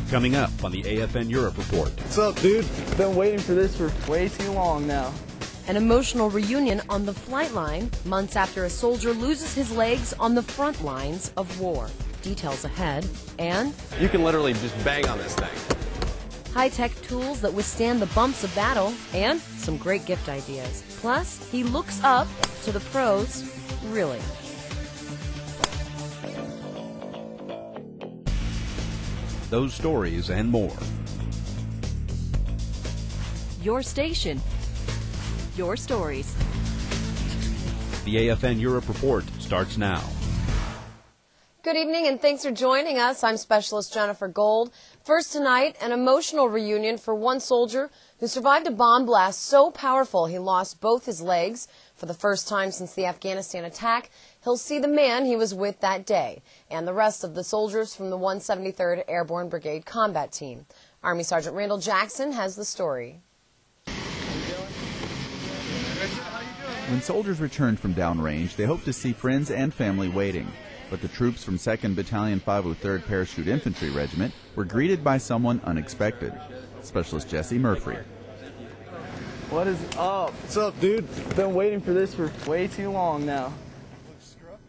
Coming up on the AFN Europe Report. What's up, dude? Been waiting for this for way too long now. An emotional reunion on the flight line, months after a soldier loses his legs on the front lines of war. Details ahead. And you can literally just bang on this thing. High-tech tools that withstand the bumps of battle, and some great gift ideas. Plus, he looks up to the pros, really. Those stories and more. Your station. Your stories. The AFN Europe Report starts now. Good evening and thanks for joining us. I'm Specialist Jennifer Gold. First tonight, an emotional reunion for one soldier who survived a bomb blast so powerful he lost both his legs. For the first time since the Afghanistan attack, he'll see the man he was with that day and the rest of the soldiers from the 173rd Airborne Brigade Combat Team. Army Sergeant Randall Jackson has the story. When soldiers returned from downrange, they hoped to see friends and family waiting. But the troops from 2nd Battalion 503rd Parachute Infantry Regiment were greeted by someone unexpected. Specialist Jesse Murphy. What is up? What's up, dude? Been waiting for this for way too long now.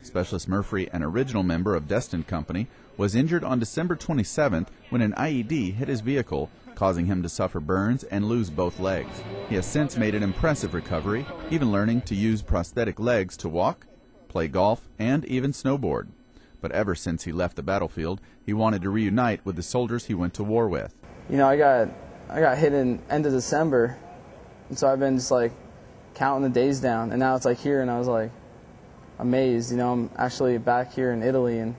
Specialist Murphy, an original member of Destin Company, was injured on December 27th when an IED hit his vehicle, causing him to suffer burns and lose both legs. He has since made an impressive recovery, even learning to use prosthetic legs to walk, play golf, and even snowboard. But ever since he left the battlefield, he wanted to reunite with the soldiers he went to war with. You know, I got hit in end of December, and so I've been just like counting the days down, and now it's like here, and I was like amazed. You know, I'm actually back here in Italy, and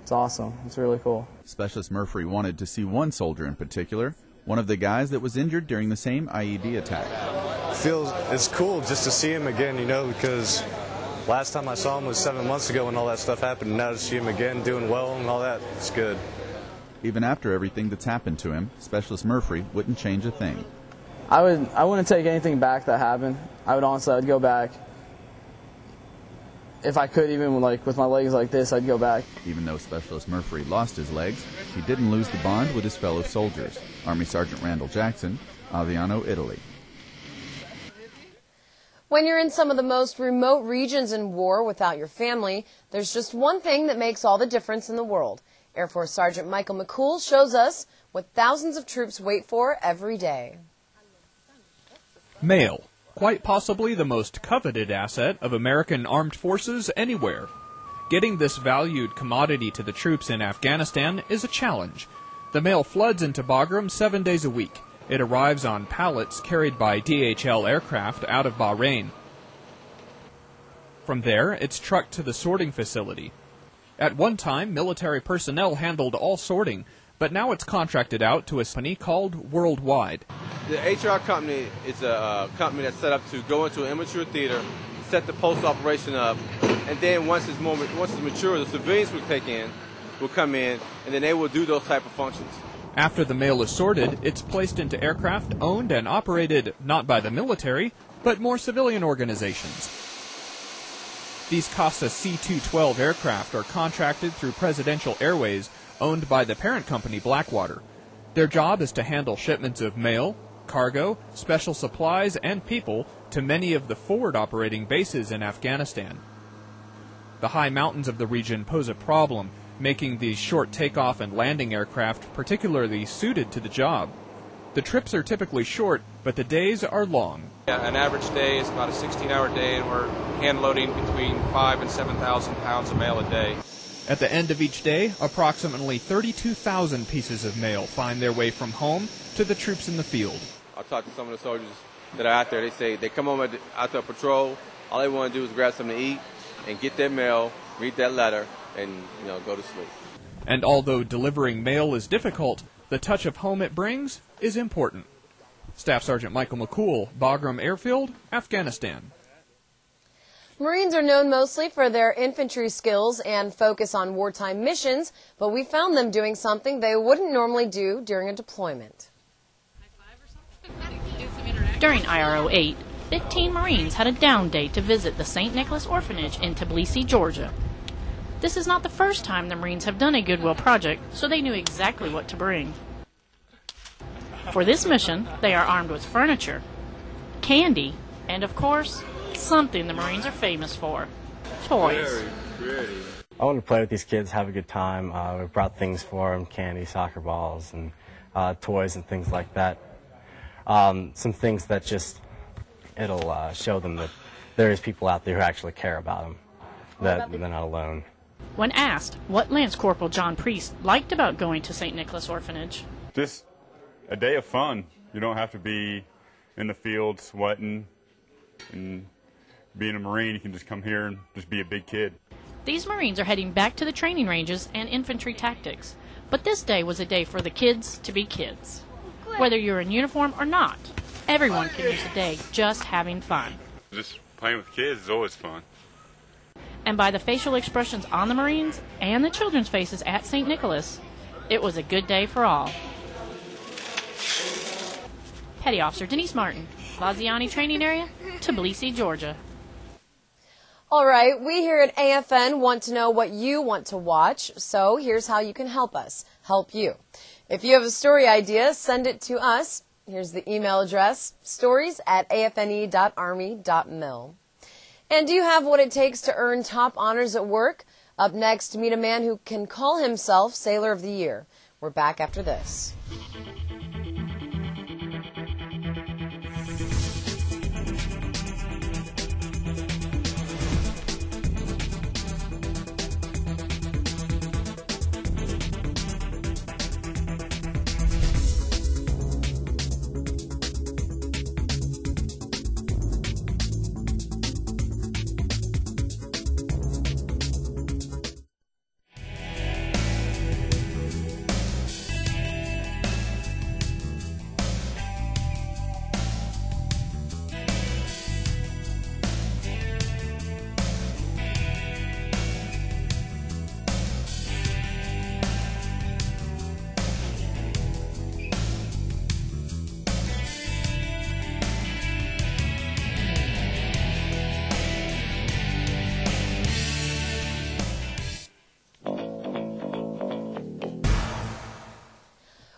it's awesome. It's really cool. Specialist Murphy wanted to see one soldier in particular, one of the guys that was injured during the same IED attack. It's cool just to see him again, you know, because last time I saw him was 7 months ago when all that stuff happened, and now to see him again doing well and all that, it's good. Even after everything that's happened to him, Specialist Murphy wouldn't change a thing. I wouldn't take anything back that happened. I would go back. If I could, even like with my legs like this, I'd go back. Even though Specialist Murphy lost his legs, he didn't lose the bond with his fellow soldiers. Army Sergeant Randall Jackson, Aviano, Italy. When you're in some of the most remote regions in war without your family, there's just one thing that makes all the difference in the world. Air Force Sergeant Michael McCool shows us what thousands of troops wait for every day. Mail, quite possibly the most coveted asset of American armed forces anywhere. Getting this valued commodity to the troops in Afghanistan is a challenge. The mail floods into Bagram 7 days a week. It arrives on pallets carried by DHL aircraft out of Bahrain. From there, it's trucked to the sorting facility. At one time, military personnel handled all sorting, but now it's contracted out to a company called Worldwide. The HR company is a company that's set up to go into an immature theater, set the post operation up, and then once it's mature, the civilians will come in, and then they will do those type of functions. After the mail is sorted, it's placed into aircraft owned and operated not by the military, but more civilian organizations. These Costa C-212 aircraft are contracted through Presidential Airways, owned by the parent company Blackwater. Their job is to handle shipments of mail, cargo, special supplies, and people to many of the forward operating bases in Afghanistan. The high mountains of the region pose a problem, making these short takeoff and landing aircraft particularly suited to the job. The trips are typically short, but the days are long. An average day is about a 16-hour day, and we're hand loading between 5,000 and 7,000 pounds of mail a day. At the end of each day, approximately 32,000 pieces of mail find their way from home to the troops in the field. I talked to some of the soldiers that are out there. They say they come home after a patrol, all they want to do is grab something to eat and get their mail, read that letter, and go to sleep. And although delivering mail is difficult, the touch of home it brings is important. Staff Sergeant Michael McCool, Bagram Airfield, Afghanistan. Marines are known mostly for their infantry skills and focus on wartime missions, but we found them doing something they wouldn't normally do during a deployment. During IRO 8, 15 Marines had a down day to visit the St. Nicholas Orphanage in Tbilisi, Georgia. This is not the first time the Marines have done a Goodwill project, so they knew exactly what to bring. For this mission, they are armed with furniture, candy, and of course, something the Marines are famous for: toys. I want to play with these kids, have a good time. We brought things for them: candy, soccer balls, and toys and things like that. Some things that it'll show them that there is people out there who actually care about them, that they're not alone. When asked what Lance Corporal John Priest liked about going to St. Nicholas Orphanage, just a day of fun. You don't have to be in the field sweating, and being a Marine, you can just come here and just be a big kid. these Marines are heading back to the training ranges and infantry tactics. But this day was a day for the kids to be kids. Whether you're in uniform or not, everyone can use a day just having fun. Just playing with kids is always fun. And by the facial expressions on the Marines and the children's faces at St. Nicholas, it was a good day for all. Petty Officer Denise Martin, Laziani Training Area, Tbilisi, Georgia. All right, we here at AFN want to know what you want to watch, so here's how you can help us help you. If you have a story idea, send it to us. Here's the email address, stories@afne.army.mil. And do you have what it takes to earn top honors at work? Up next, meet a man who can call himself Sailor of the Year. We're back after this.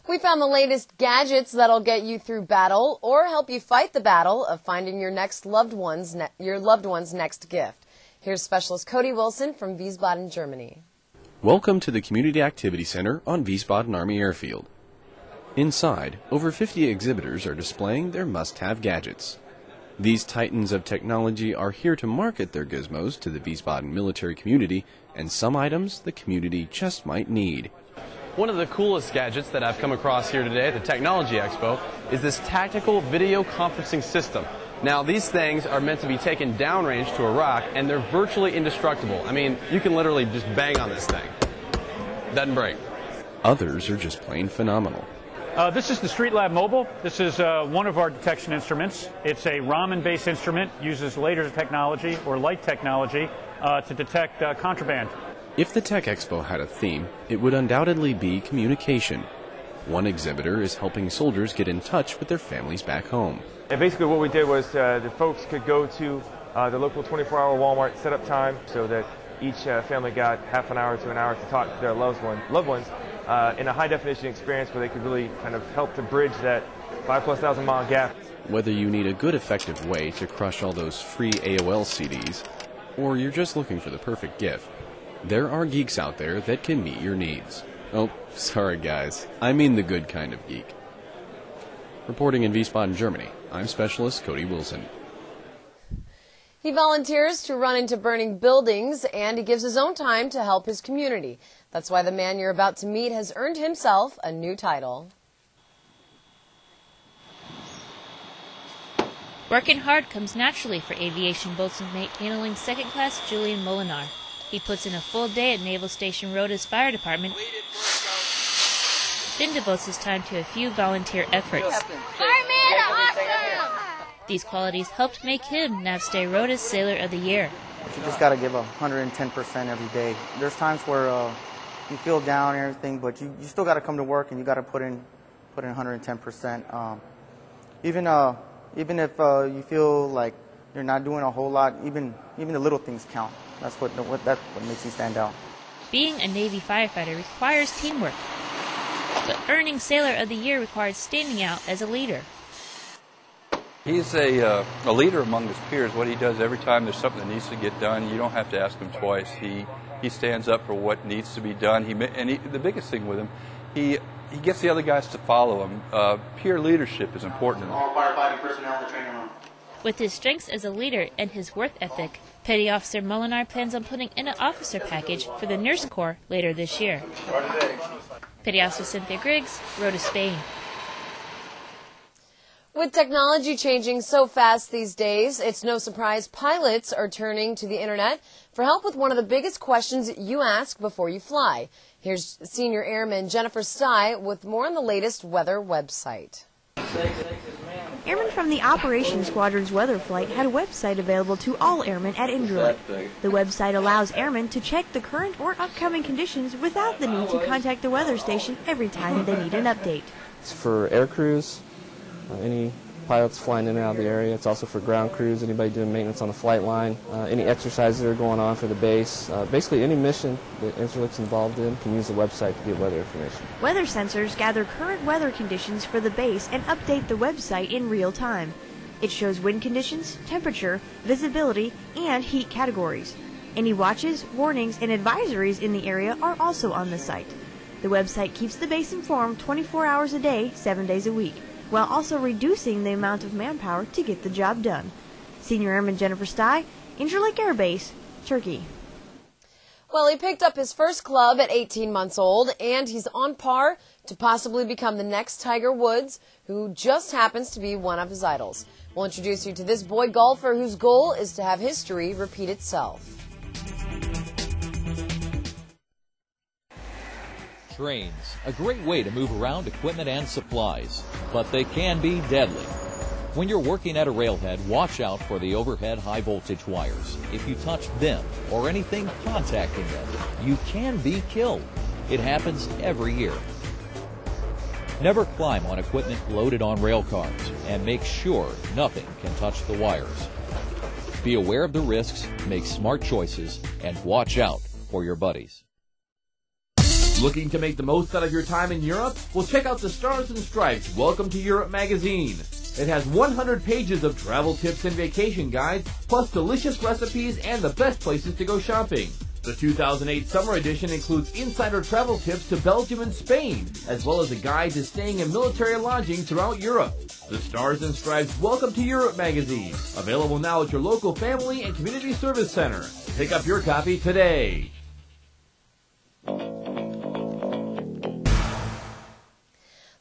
We found the latest gadgets that'll get you through battle or help you fight the battle of finding your loved one's next gift. Here's Specialist Cody Wilson from Wiesbaden, Germany. Welcome to the Community Activity Center on Wiesbaden Army Airfield. Inside, over 50 exhibitors are displaying their must-have gadgets. These titans of technology are here to market their gizmos to the Wiesbaden military community and some items the community just might need. One of the coolest gadgets that I've come across here today at the Technology Expo is this tactical video conferencing system. Now, these things are meant to be taken downrange to a rock, and they're virtually indestructible. I mean, you can literally just bang on this thing. Doesn't break. Others are just plain phenomenal. This is the Street Lab Mobile. This is one of our detection instruments. It's a Raman-based instrument, uses laser technology or light technology to detect contraband. If the Tech Expo had a theme, it would undoubtedly be communication. One exhibitor is helping soldiers get in touch with their families back home. And basically what we did was the folks could go to the local 24-hour Walmart setup time so that each family got half an hour to an hour to talk to their loved ones in a high-definition experience where they could really kind of help to bridge that 5,000+ mile gap. Whether you need a good, effective way to crush all those free AOL CDs, or you're just looking for the perfect gift, there are geeks out there that can meet your needs. Oh, sorry guys, I mean the good kind of geek. Reporting in Wiesbaden, Germany, I'm Specialist Cody Wilson. He volunteers to run into burning buildings, and he gives his own time to help his community. That's why the man you're about to meet has earned himself a new title. Working hard comes naturally for aviation boatswain mate handling second class Julian Molinar. He puts in a full day at Naval Station Rhoda's fire department, then devotes his time to a few volunteer efforts. Fireman, awesome! These qualities helped make him Navstay Rhoda's Sailor of the Year. You just got to give 110% every day. There's times where you feel down and everything, but you still got to come to work and you got to put in 110%. Even if you feel like you're not doing a whole lot, even the little things count. That's what makes you stand out. Being a Navy firefighter requires teamwork, but earning Sailor of the Year requires standing out as a leader. He's a leader among his peers. What he does every time there's something that needs to get done, you don't have to ask him twice. He stands up for what needs to be done. The biggest thing with him, he gets the other guys to follow him. Peer leadership is important. All firefighting personnel in the training room. With his strengths as a leader and his work ethic, Petty Officer Molinar plans on putting in an officer package for the Nurse Corps later this year. Petty Officer Cynthia Griggs, Rota, Spain. With technology changing so fast these days, it's no surprise pilots are turning to the internet for help with one of the biggest questions you ask before you fly. Here's Senior Airman Jennifer Stye with more on the latest weather website. Airmen from the Operations Squadron's weather flight had a website available to all airmen at Incirlik. The website allows airmen to check the current or upcoming conditions without the need to contact the weather station every time they need an update. It's for air crews, any pilots flying in and out of the area. It's also for ground crews, anybody doing maintenance on the flight line, any exercises that are going on for the base. Basically any mission that Incirlik's involved in can use the website to get weather information. Weather sensors gather current weather conditions for the base and update the website in real time. It shows wind conditions, temperature, visibility, and heat categories. Any watches, warnings, and advisories in the area are also on the site. The website keeps the base informed 24 hours a day, 7 days a week, while also reducing the amount of manpower to get the job done. Senior Airman Jennifer Stye, Incirlik Air Base, Turkey. Well, he picked up his first club at 18 months old, and he's on par to possibly become the next Tiger Woods, who just happens to be one of his idols. We'll introduce you to this boy golfer whose goal is to have history repeat itself. Trains, a great way to move around equipment and supplies, but they can be deadly. When you're working at a railhead, watch out for the overhead high voltage wires. If you touch them or anything contacting them, you can be killed. It happens every year. Never climb on equipment loaded on rail cars, and make sure nothing can touch the wires. Be aware of the risks, make smart choices, and watch out for your buddies. Looking to make the most out of your time in Europe? Well, check out the Stars and Stripes Welcome to Europe magazine. It has 100 pages of travel tips and vacation guides, plus delicious recipes and the best places to go shopping. The 2008 summer edition includes insider travel tips to Belgium and Spain, as well as a guide to staying in military lodging throughout Europe. The Stars and Stripes Welcome to Europe magazine, available now at your local family and community service center. Pick up your copy today.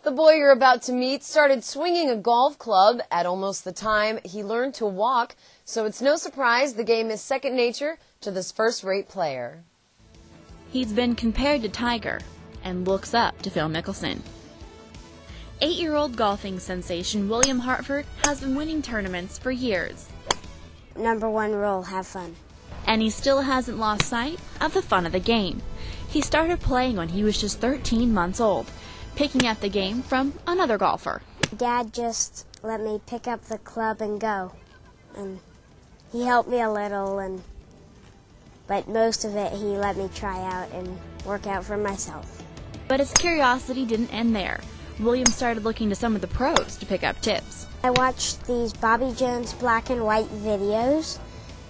The boy you're about to meet started swinging a golf club at almost the time he learned to walk, so it's no surprise the game is second nature to this first-rate player. He's been compared to Tiger and looks up to Phil Mickelson. 8-year-old golfing sensation William Hartford has been winning tournaments for years. Number one rule, have fun. And he still hasn't lost sight of the fun of the game. He started playing when he was just 13 months old, picking up the game from another golfer. Dad just let me pick up the club and go. And he helped me a little, but most of it he let me try out and work out for myself. But his curiosity didn't end there. William started looking to some of the pros to pick up tips. I watched these Bobby Jones black and white videos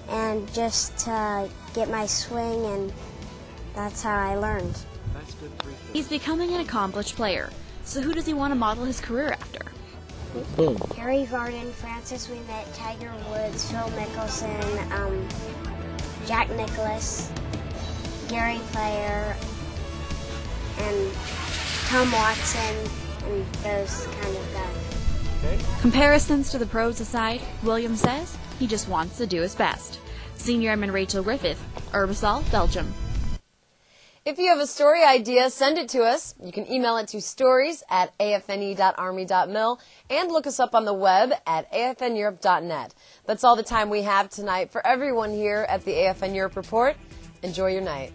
and just to get my swing, and that's how I learned. He's becoming an accomplished player, so who does he want to model his career after? Harry Vardon, Francis, we met Tiger Woods, Phil Mickelson, Jack Nicklaus, Gary Player, and Tom Watson, and those kind of guys. Comparisons to the pros aside, William says he just wants to do his best. Senior Airman Rachel Griffith, Urbisol, Belgium. If you have a story idea, send it to us. You can email it to stories@afne.army.mil and look us up on the web at afneurope.net. That's all the time we have tonight. For everyone here at the AFN Europe Report, enjoy your night.